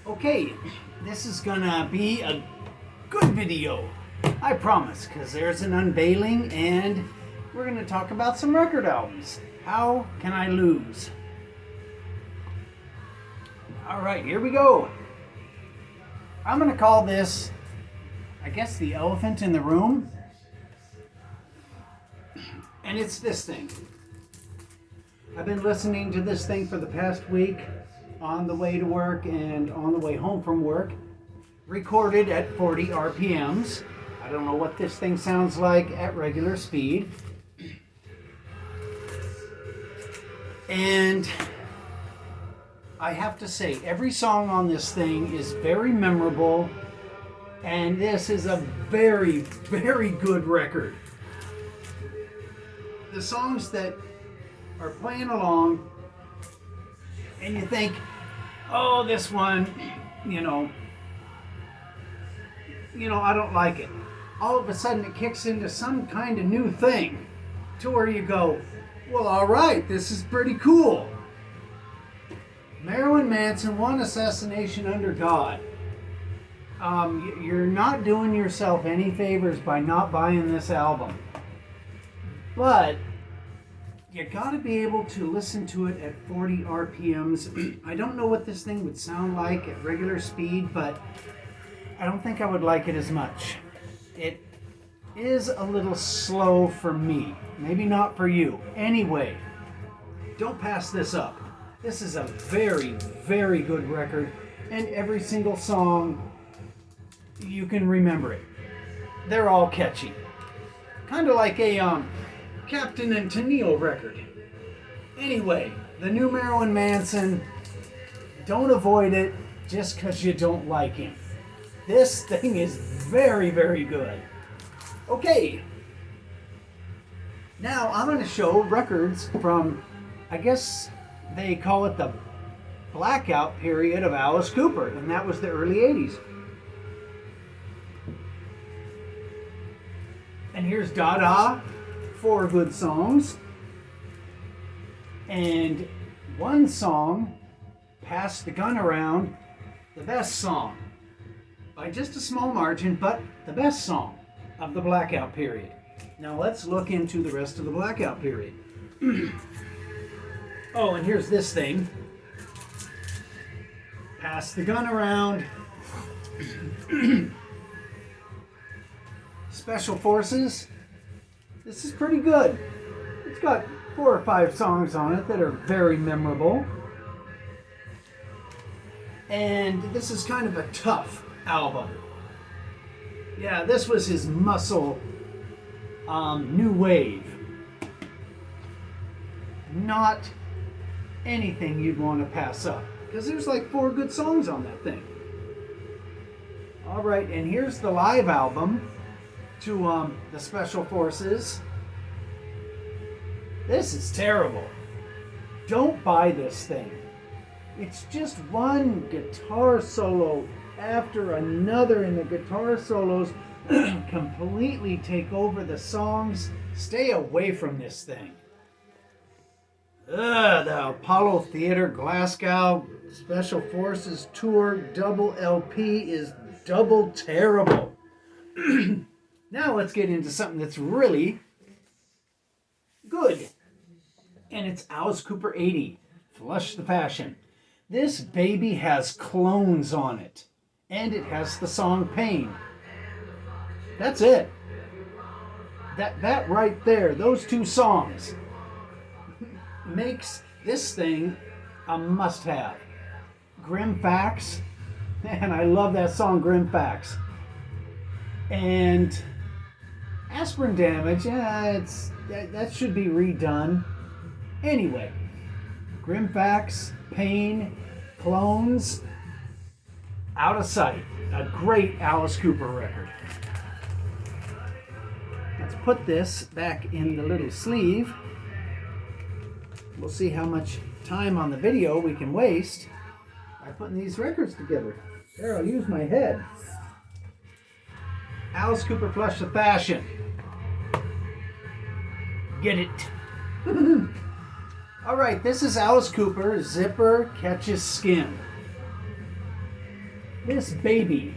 Okay, this is gonna be a good video, I promise, because there's an unveiling and we're gonna talk about some record albums. How can I lose? All right, here we go. I'm gonna call this, I guess, the elephant in the room. And it's this thing. I've been listening to this thing for the past week on the way to work and on the way home from work, recorded at 40 RPMs. I don't know what this thing sounds like at regular speed. And I have to say, every song on this thing is very memorable, and this is a very, very good record. The songs that are playing along, and you think, oh, this one, you know, I don't like it. All of a sudden it kicks into some kind of new thing to where you go, well, all right, this is pretty cool. Marilyn Manson, One Assassination Under God. You're not doing yourself any favors by not buying this album. But you gotta be able to listen to it at 40 RPMs. I don't know what this thing would sound like at regular speed, but I don't think I would like it as much. It is a little slow for me. Maybe not for you. Anyway, don't pass this up. This is a very, very good record, and every single song, you can remember it. They're all catchy. Kind of like a Captain and Tennille record. Anyway, the new Marilyn Manson, don't avoid it just because you don't like him. This thing is very, very good. Okay, now I'm going to show records from, I guess they call it the blackout period of Alice Cooper, and that was the early 80s. And here's Dada, 4 good songs, and one song, Pass the Gun Around, the best song, by just a small margin, but the best song of the blackout period. Now let's look into the rest of the blackout period. Oh, and here's this thing, Pass the Gun Around, Special Forces. This is pretty good. It's got 4 or 5 songs on it that are very memorable. And this is kind of a tough album. Yeah, this was his muscle new wave. Not anything you'd want to pass up, because there's like 4 good songs on that thing. All right, and here's the live album to the Special Forces. This is terrible. Don't buy this thing. It's just one guitar solo after another, and the guitar solos completely take over the songs. Stay away from this thing. The Apollo Theater Glasgow Special Forces Tour double LP is double terrible. Now let's get into something that's really good. And it's Alice Cooper 80, Flush the Passion. This baby has clones on it. And it has the song Pain. That's it. That right there, those 2 songs, makes this thing a must-have. Grim Facts, and I love that song, Grim Facts. And Aspirin Damage, yeah, that should be redone. Anyway, Grim Facts, Pain, Clones, Out of Sight. A great Alice Cooper record. Let's put this back in the little sleeve. We'll see how much time on the video we can waste by putting these records together. There, I'll use my head. Alice Cooper, Flush the Passion. Get it. All right, this is Alice Cooper, Zipper Catches Skin. This baby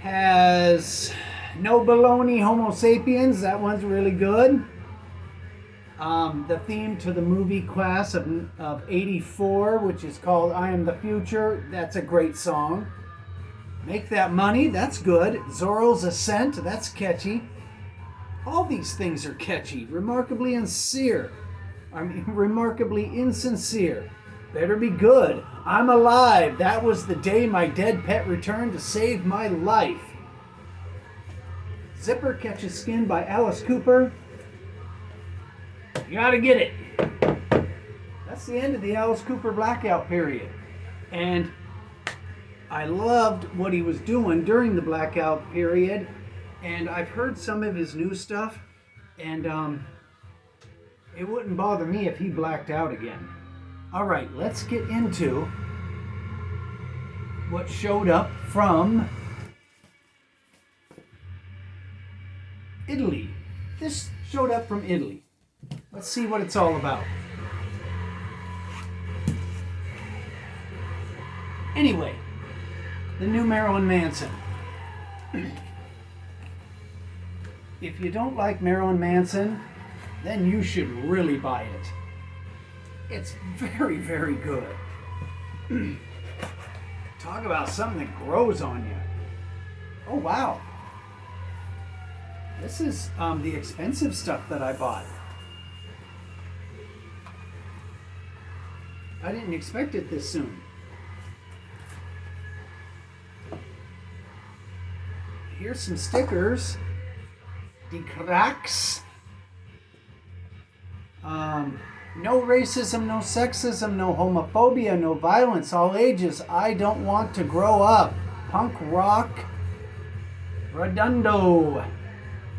has No Baloney Homo Sapiens. That one's really good. The theme to the movie Class of 84, which is called I Am the Future. That's a great song. Make That Money. That's good. Zorro's Ascent. That's catchy. All these things are catchy. Remarkably insincere. Better Be Good. I'm Alive. That was the day my dead pet returned to save my life. Zipper Catches Skin by Alice Cooper. You gotta get it. That's the end of the Alice Cooper blackout period. And I loved what he was doing during the blackout period. And I've heard some of his new stuff. And it wouldn't bother me if he blacked out again. All right, let's get into what showed up from Italy. This showed up from Italy. Let's see what it's all about. Anyway, the new Marilyn Manson. If you don't like Marilyn Manson, then you should really buy it. It's very, very good. Talk about something that grows on you. Oh, wow. This is the expensive stuff that I bought. I didn't expect it this soon. Here's some stickers. Die Cracks. No racism, no sexism, no homophobia, no violence, all ages. I don't want to grow up. Punk rock. Redondo.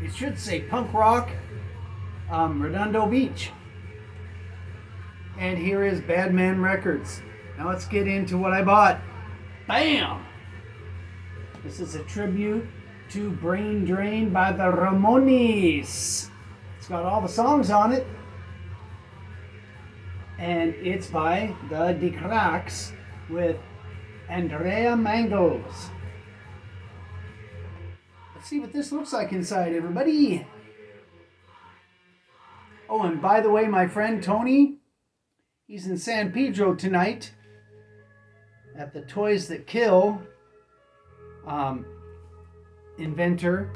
It should say punk rock. Redondo Beach. And here is Badman Records. Now let's get into what I bought. Bam! This is a tribute to Brain Drain by the Ramones. It's got all the songs on it. And it's by the Die Cracks with Andrea Mangels. Let's see what this looks like inside, everybody. Oh, and by the way, my friend Tony, he's in San Pedro tonight at the Toys That Kill. Inventor,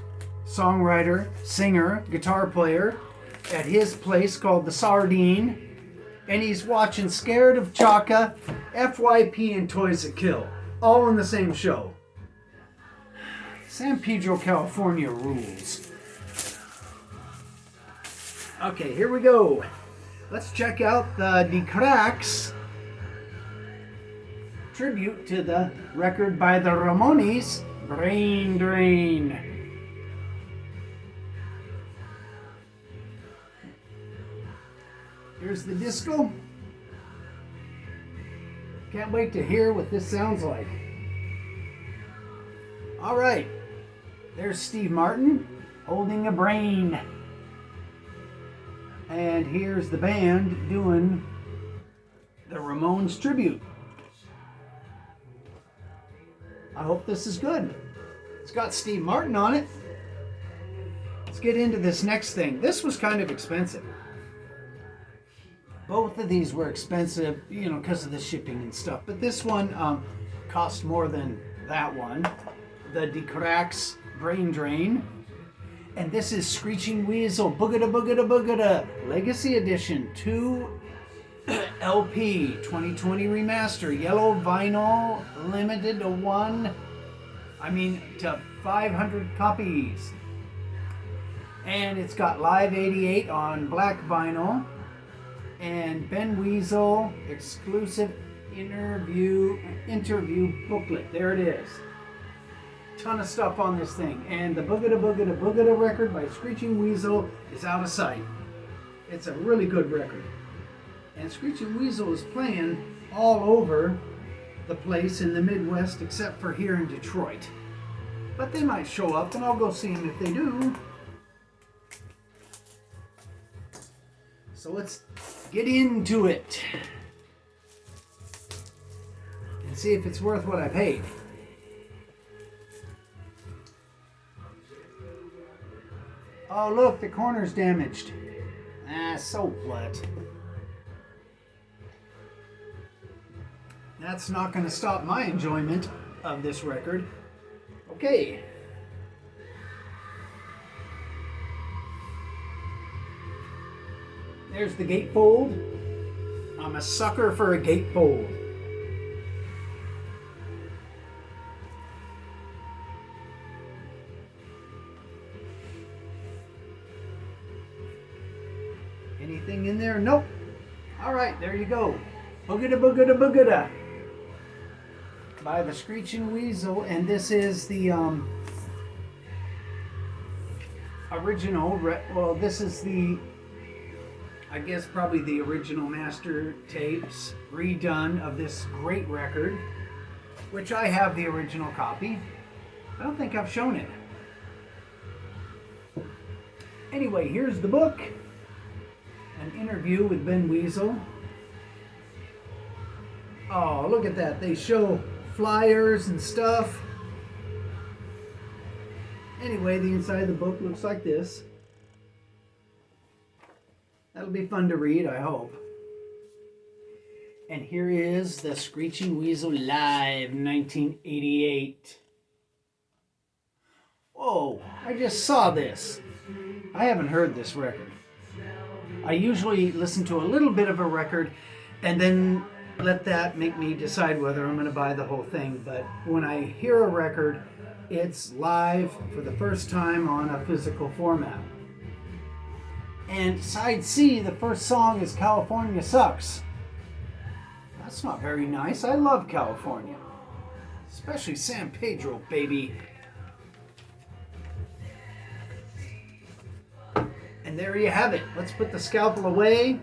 songwriter, singer, guitar player at his place called the Sardine. And he's watching Scared of Chaka, FYP, and Toys That Kill. All in the same show. San Pedro, California rules. Okay, here we go. Let's check out the Die Cracks tribute to the record by the Ramones, Brain Drain. Here's the disco. Can't wait to hear what this sounds like. All right, there's Steve Martin holding a brain. And here's the band doing the Ramones tribute. I hope this is good. It's got Steve Martin on it. Let's get into this next thing. This was kind of expensive. Both of these were expensive, because of the shipping and stuff. But this one cost more than that one. The Die Cracks Brain Drain. And this is Screeching Weasel Boogada Boogada Boogada Legacy Edition 2 LP 2020 Remaster. Yellow vinyl, limited to 500 copies. And it's got Live 88 on black vinyl. And Ben Weasel exclusive interview booklet. There it is. Ton of stuff on this thing. And the Boogada Boogada Boogada record by Screeching Weasel is out of sight. It's a really good record. And Screeching Weasel is playing all over the place in the Midwest except for here in Detroit. But they might show up and I'll go see them if they do. So let's get into it and see if it's worth what I paid. Oh, look, the corner's damaged. Ah, so what? That's not going to stop my enjoyment of this record. Okay. There's the gatefold. I'm a sucker for a gatefold. Anything in there? Nope. All right, there you go. Boogada boogada boogada by the Screeching Weasel, and this is the original. Well, this is the, I guess probably the original master tapes redone of this great record, which I have the original copy. I don't think I've shown it. Anyway, here's the book. An interview with Ben Weasel. Oh, look at that. They show flyers and stuff. Anyway, the inside of the book looks like this. That'll be fun to read, I hope. And here is the Screeching Weasel Live 1988. Whoa, I just saw this. I haven't heard this record. I usually listen to a little bit of a record and then let that make me decide whether I'm going to buy the whole thing. But when I hear a record, it's live for the first time on a physical format. And side C, the first song is California Sucks. That's not very nice. I love California. Especially San Pedro, baby. And there you have it. Let's put the scalpel away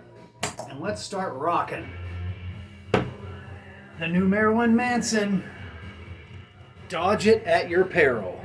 and let's start rocking. The new Marilyn Manson. Dodge it at your peril.